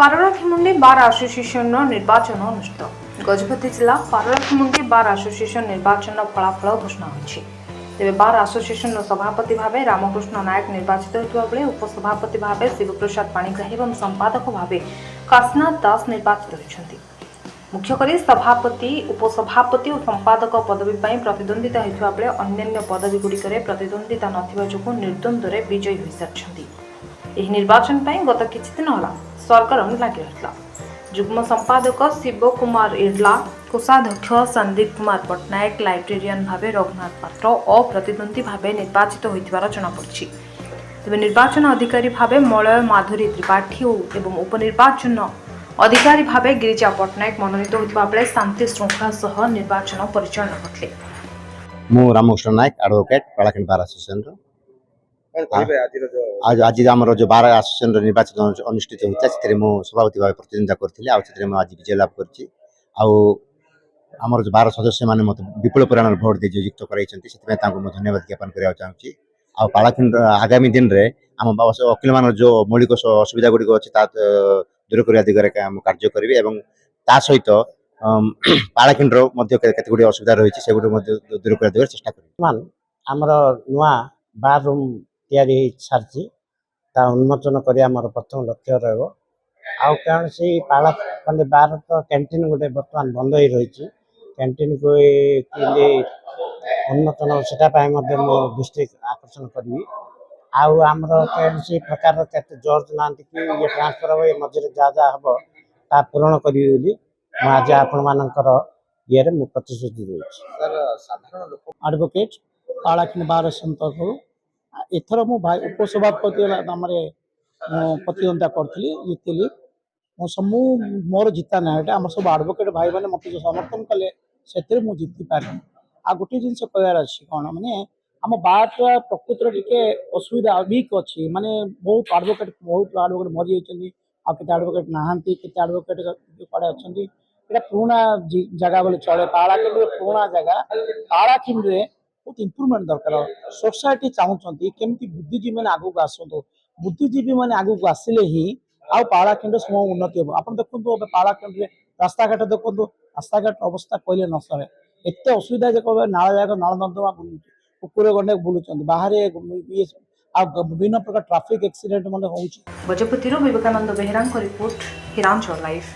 ପାରଳାଖେମୁଣ୍ଡି ବାର୍ ଆସୋସିଏସନର ନିର୍ବାଚନ ଅନୁଷ୍ଠିତ। ଗଜପତି ଜିଲ୍ଲା ପାରଳାଖେମୁଣ୍ଡି ବାର୍ ଆସୋସିଏସନ ନିର୍ବାଚନର ଫଳାଫଳ ଘୋଷଣା ହୋଇଛି। ତେବେ ବାର୍ ଆସୋସିଏସନର ସଭାପତି ଭାବେ ରାମକୃଷ୍ଣ ନାୟକ ନିର୍ବାଚିତ ହୋଇଥିବା ବେଳେ ଉପସଭାପତି ଭାବେ ଶିବପ୍ରସାଦ ପାଣିଗ୍ରାହୀ ଏବଂ ସମ୍ପାଦକ ଭାବେ କାଶୀନାଥ ଦାସ ନିର୍ବାଚିତ ହୋଇଛନ୍ତି। ମୁଖ୍ୟ କରି ସଭାପତି, ଉପସଭାପତି ଓ ସମ୍ପାଦକ ପଦବୀ ପାଇଁ ପ୍ରତିଦ୍ୱନ୍ଦିତା ହେଉଥିବା ବେଳେ ଅନ୍ୟାନ୍ୟ ପଦବୀଗୁଡ଼ିକରେ ପ୍ରତିଦ୍ୱନ୍ଦିତା ନଥିବା ଯୋଗୁଁ ନିର୍ଦ୍ୱନ୍ଦ୍ୱରେ ବିଜୟୀ ହୋଇସାରିଛନ୍ତି। ଏହି ନିର୍ବାଚନ ପାଇଁ ଗତ କିଛି ଦିନ ହେଲା ସରଗରମ ଲାଗି ରହିଥିଲା। ଯୁଗ୍ମ ସମ୍ପାଦକ ଶିବ କୁମାର ଇର୍ଲା, କୋଷାଧ୍ୟକ୍ଷ ସନ୍ଦୀପ କୁମାର ପଟ୍ଟନାୟକ, ଲାଇବ୍ରେରିଆନ୍ ଭାବେ ରଘୁନାଥ ପାତ୍ର ଅପ୍ରତିଦ୍ୱନ୍ଦ୍ୱୀ ଭାବେ ନିର୍ବାଚିତ ହୋଇଥିବାର ଜଣାପଡ଼ିଛି। ତେବେ ନିର୍ବାଚନ ଅଧିକାରୀ ଭାବେ ମଳୟ ମାଧୁରୀ ତ୍ରିପାଠୀ ଏବଂ ଉପନିର୍ବାଚନ ଅଧିକାରୀ ଭାବେ ଗିରିଜା ପଟ୍ଟନାୟକ ମନୋନୀତ ହୋଇଥିବା ବେଳେ ଶାନ୍ତି ଶୃଙ୍ଖଳା ସହ ନିର୍ବାଚନ ପରିଚାଳନା କରିଥିଲେ। ମୁଁ ରାମକୃଷ୍ଣ ନାୟକ ଆଡଭୋକେଟ୍ ପାରଳାଖେମୁଣ୍ଡି ବାର୍ ଆସୋସିଏସନର। ଆଜି ଆମର ଯେଉଁ ବାର୍ ଆସୋସିଏସନର ନିର୍ବାଚନ ଅନୁଷ୍ଠିତ ହୋଇଥିଲା ସେଥିରେ ମୁଁ ସଭାପତି ଭାବେ ପ୍ରତିଦ୍ୱନ୍ଦିତା କରିଥିଲି। ଆଉ ସେଥିରେ ମୁଁ ଆଜି ବିଜୟ ଲାଭ କରିଛି। ଆଉ ଆମର ଯେଉଁ ବାର୍ ସଦସ୍ୟମାନେ ମୋତେ ବିପୁଳ ପରିମାଣରେ ଭୋଟ ଦେଇ ନିଯୁକ୍ତ କରାଇଛନ୍ତି, ସେଥିପାଇଁ ତାଙ୍କୁ ମୁଁ ଧନ୍ୟବାଦ ଜ୍ଞାପନ କରିବାକୁ ଚାହୁଁଛି। ଆଉ ପାରଳାଖେମୁଣ୍ଡି ଆଗାମୀ ଦିନରେ ଆମ ଓକିଲମାନଙ୍କର ଯେଉଁ ମୌଳିକ ଅସୁବିଧା ଗୁଡ଼ିକ ଅଛି ତା ଦୂର କରିବା ଦିଗରେ ମୁଁ କାର୍ଯ୍ୟ କରିବି ଏବଂ ତା ସହିତ ପାରଳାଖେମୁଣ୍ଡିର ମଧ୍ୟ କେତେ ଗୁଡ଼ିଏ ଅସୁବିଧା ରହିଛି ସେଗୁଡ଼ିକୁ ମଧ୍ୟ ଦୂର କରିବା ଦିଗରେ ଚେଷ୍ଟା କରିବି। ଆମର ନୂଆ ବାର୍ ରୁମ୍ ତିଆରି ସାରିଛି, ତା ଉନ୍ମୋଚନ କରିବା ଆମର ପ୍ରଥମ ଲକ୍ଷ୍ୟ ରହିବ। ଆଉ କାରଣ ସେଇ ପାରଳାଖେମୁଣ୍ଡି ବାର୍ ତ କ୍ୟାଣ୍ଟିନ୍ ଗୋଟେ ବର୍ତ୍ତମାନ ବନ୍ଦ ହେଇ ରହିଛି, କ୍ୟାଣ୍ଟିନ୍କୁ କେମିତି ଉନ୍ମୋଚନ ସେଟା ପାଇଁ ମଧ୍ୟ ମୁଁ ଦୃଷ୍ଟି ଆକର୍ଷଣ କରିବି। ଆଉ ଆମର କୌଣସି ପ୍ରକାରର କେତେ ଜଜ୍ ନାହାନ୍ତି କି ଇଏ ଟ୍ରାନ୍ସଫର୍ ହେବ, ଏ ମଝିରେ ଯାହା ହେବ ତା ପୂରଣ କରିବି ବୋଲି ମୁଁ ଆଜି ଆପଣମାନଙ୍କର ଇଏରେ ମୁଁ ପ୍ରତିଶ୍ରୁତି ଦେଉଛି। ଆଡଭୋକେଟ୍ ପାରଳାଖେମୁଣ୍ଡି ବାର୍ ତରଫରୁ ଏଥର ମୁଁ ଉପସଭାପତି ନାମରେ ପ୍ରତିଦ୍ୱନ୍ଦିତା କରିଥିଲି, ଜିତିଲି। ମୁଁ ମୋର ଜିତା ନାହିଁ, ଏଇଟା ଆମର ସବୁ ଆଡଭୋକେଟ୍ ଭାଇମାନେ ମୋତେ ଯେଉଁ ସମର୍ଥନ କଲେ ସେଥିରେ ମୁଁ ଜିତିପାରିଲି। ଆଉ ଗୋଟିଏ ଜିନିଷ କହିବାର ଅଛି କ'ଣ, ମାନେ ଆମ ବାର୍ଟା ପ୍ରକୃତରେ ଟିକେ ଅସୁବିଧା ଅଧିକ ଅଛି। ମାନେ ବହୁତ ଆଡଭୋକେଟ୍ ମରିଯାଇଛନ୍ତି, ଆଉ କେତେ ଆଡଭୋକେଟ୍ ନାହାନ୍ତି, କେତେ ଆଡଭୋକେଟ୍ କୁଆଡ଼େ ଅଛନ୍ତି। ଏଇଟା ପୁରୁଣା ଜାଗା ବୋଲି ଚଳେ, ପାରଳାଖେମୁଣ୍ଡିରେ ପୁରୁଣା ଜାଗା। ପାରଳାଖେମୁଣ୍ଡିରେ ବହୁତ ଇମ୍ପ୍ରୁଭମେଣ୍ଟ ଦରକାର। ସୋସାଇଟି ଚାହୁଁଛନ୍ତି କେମିତି ବୁଦ୍ଧିଜୀବୀମାନେ ଆଗକୁ ଆସନ୍ତୁ, ବୁଦ୍ଧିଜୀବୀମାନେ ଆଗକୁ ଆସିଲେ ହିଁ ଆଉ ପାରଳାଖେମୁଣ୍ଡିର ସମୟ ଉନ୍ନତି ହେବ। ଆପଣ ଦେଖନ୍ତୁ ଏବେ ପାରଳାଖେମୁଣ୍ଡିରେ ରାସ୍ତାଘାଟ ଦେଖନ୍ତୁ, ରାସ୍ତାଘାଟ ଅବସ୍ଥା କହିଲେ ନ ସରେ। ଏତେ ଅସୁବିଧା ଯେ କହିବେ ନାଳ ନର୍ଦ୍ଦମା ବୁଲୁଛି, କୁକୁର ଗଣ୍ଡେ ବୁଲୁଛନ୍ତି ବାହାରେ, ଆଉ ବିଭିନ୍ନ ପ୍ରକାର ଟ୍ରାଫିକ୍ ଆକ୍ସିଡେଣ୍ଟ ମଧ୍ୟ ହେଉଛି। ଗଜପତିରୁ ବିବେକାନନ୍ଦ ବେହେରାଙ୍କ ରିପୋର୍ଟ, ହିରାଞ୍ଚଳ ଲାଇଭ୍।